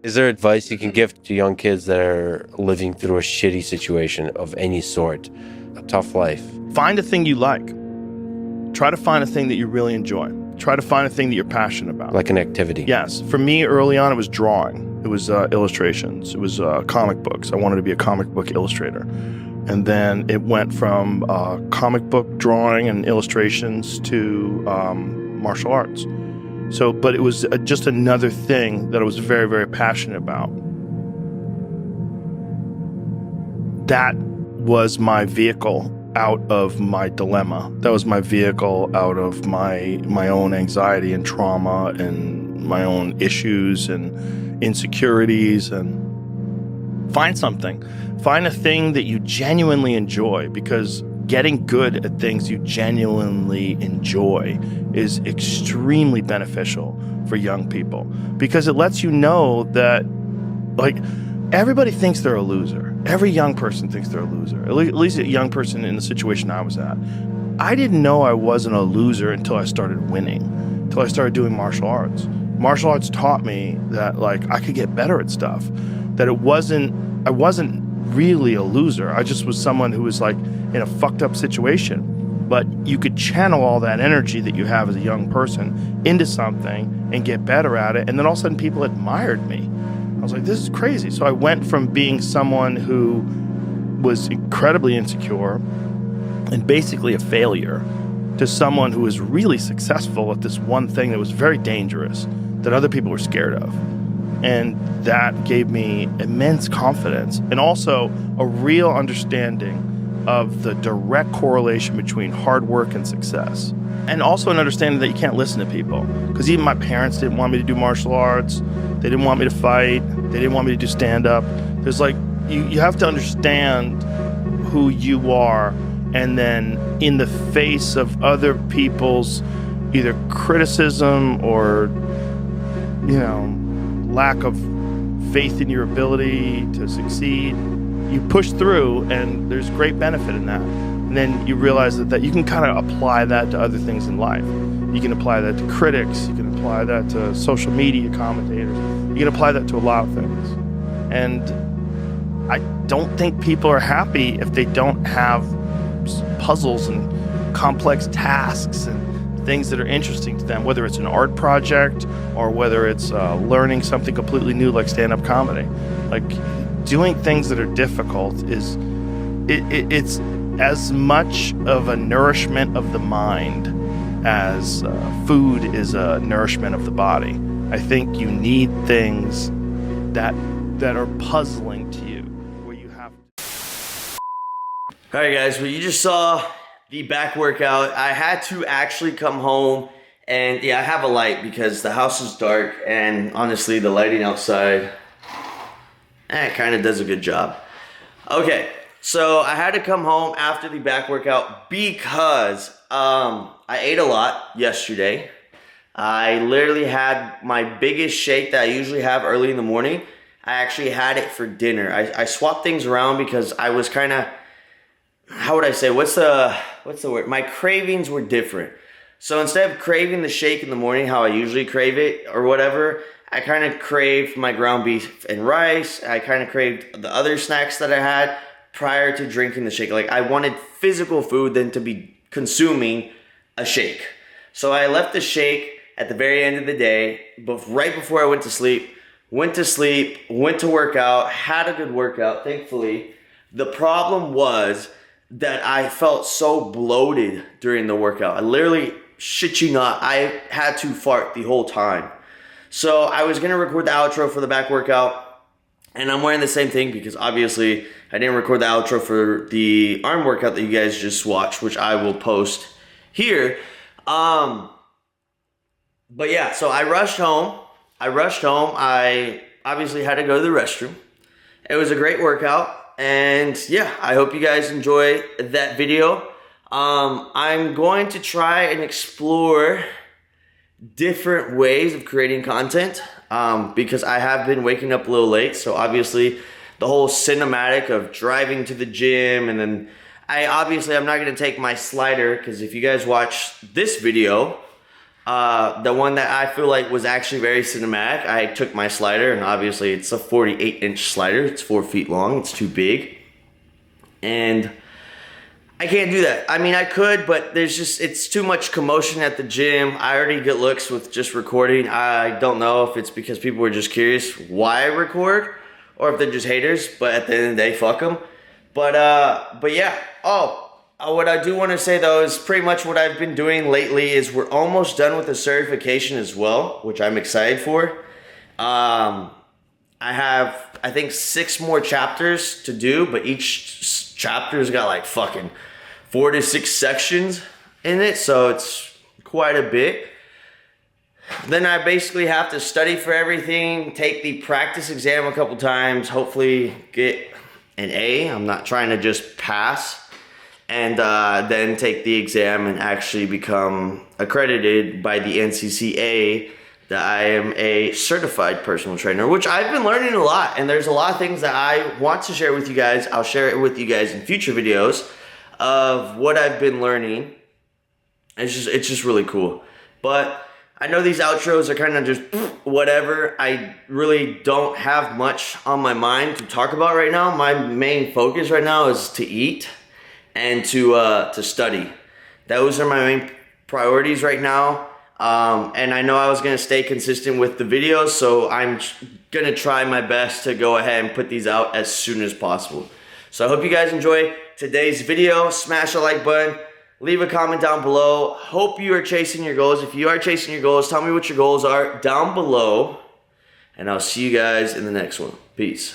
Is there advice you can give to young kids that are living through a shitty situation of any sort, a tough life? Find a thing you like. Try to find a thing that you really enjoy. Try to find a thing that you're passionate about. Like an activity? Yes. For me, early on, it was drawing. It was illustrations. It was comic books. I wanted to be a comic book illustrator. And then it went from comic book drawing and illustrations to martial arts. So, but it was just another thing that I was very, very passionate about. That was my vehicle out of my dilemma. That was my vehicle out of my own anxiety and trauma and my own issues and insecurities. And find something. Find a thing that you genuinely enjoy, because getting good at things you genuinely enjoy is extremely beneficial for young people, because it lets you know that, like, everybody thinks they're a loser. Every young person thinks they're a loser. At least a young person in the situation I was at. I didn't know I wasn't a loser until I started winning, until I started doing martial arts. Martial arts taught me that, like, I could get better at stuff, that I wasn't really a loser. I just was someone who was, like, in a fucked up situation. But you could channel all that energy that you have as a young person into something and get better at it. And then all of a sudden people admired me. I was like, this is crazy. So I went from being someone who was incredibly insecure and basically a failure to someone who was really successful at this one thing that was very dangerous, that other people were scared of. And that gave me immense confidence and also a real understanding of the direct correlation between hard work and success. And also an understanding that you can't listen to people. Because even my parents didn't want me to do martial arts. They didn't want me to fight. They didn't want me to do stand-up. There's like, you have to understand who you are, and then in the face of other people's either criticism or, you know, lack of faith in your ability to succeed, you push through, and there's great benefit in that. And then you realize that you can kind of apply that to other things in life. You can apply that to critics, you can apply that to social media commentators, you can apply that to a lot of things. And I don't think people are happy if they don't have puzzles and complex tasks and things that are interesting to them, whether it's an art project or whether it's learning something completely new like stand-up comedy. Like, doing things that are difficult is it's as much of a nourishment of the mind as food is a nourishment of the body. I think you need things that are puzzling to you, where you have to. All right, guys, well, you just saw the back workout. I had to actually come home, and yeah, I have a light because the house is dark, and honestly, the lighting outside, it kind of does a good job. Okay, so I had to come home after the back workout because I ate a lot yesterday. I literally had my biggest shake that I usually have early in the morning. I actually had it for dinner. I swapped things around because I was kind of, how would I say, what's the word? My cravings were different. So instead of craving the shake in the morning, how I usually crave it or whatever, I kind of craved my ground beef and rice. I kind of craved the other snacks that I had prior to drinking the shake. Like, I wanted physical food than to be consuming a shake. So I left the shake at the very end of the day, but right before I went to sleep, went to work out, had a good workout, thankfully. The problem was that I felt so bloated during the workout. I literally, shit you not, I had to fart the whole time. So I was gonna record the outro for the back workout, and I'm wearing the same thing because obviously I didn't record the outro for the arm workout that you guys just watched, which I will post here. But yeah, so I rushed home. I obviously had to go to the restroom. It was a great workout. And yeah, I hope you guys enjoy that video. I'm going to try and explore different ways of creating content because I have been waking up a little late. So obviously the whole cinematic of driving to the gym, and then I'm not going to take my slider, because if you guys watch this video, The one that I feel like was actually very cinematic, I took my slider, and obviously it's a 48-inch slider. It's 4 feet long. It's too big. And I can't do that. I mean, I could, but it's too much commotion at the gym. I already get looks with just recording. I don't know if it's because people were just curious why I record, or if they're just haters, but at the end of the day, fuck them. But yeah. What I do want to say though is pretty much what I've been doing lately is we're almost done with the certification as well, which I'm excited for. I have, I think, 6 more chapters to do, but each chapter's got like fucking 4 to 6 sections in it, so it's quite a bit. Then I basically have to study for everything, take the practice exam a couple times, hopefully get an A. I'm not trying to just pass. And then take the exam and actually become accredited by the NCCA that I am a certified personal trainer, which I've been learning a lot. And there's a lot of things that I want to share with you guys. I'll share it with you guys in future videos of what I've been learning. It's just really cool. But I know these outros are kind of just whatever. I really don't have much on my mind to talk about right now. My main focus right now is to eat and to study. Those are my main priorities right now. And I know I was gonna stay consistent with the videos, so I'm gonna try my best to go ahead and put these out as soon as possible. So I hope you guys enjoy today's video. Smash the like button, leave a comment down below. Hope you are chasing your goals. If you are chasing your goals, tell me what your goals are down below, and I'll see you guys in the next one. Peace.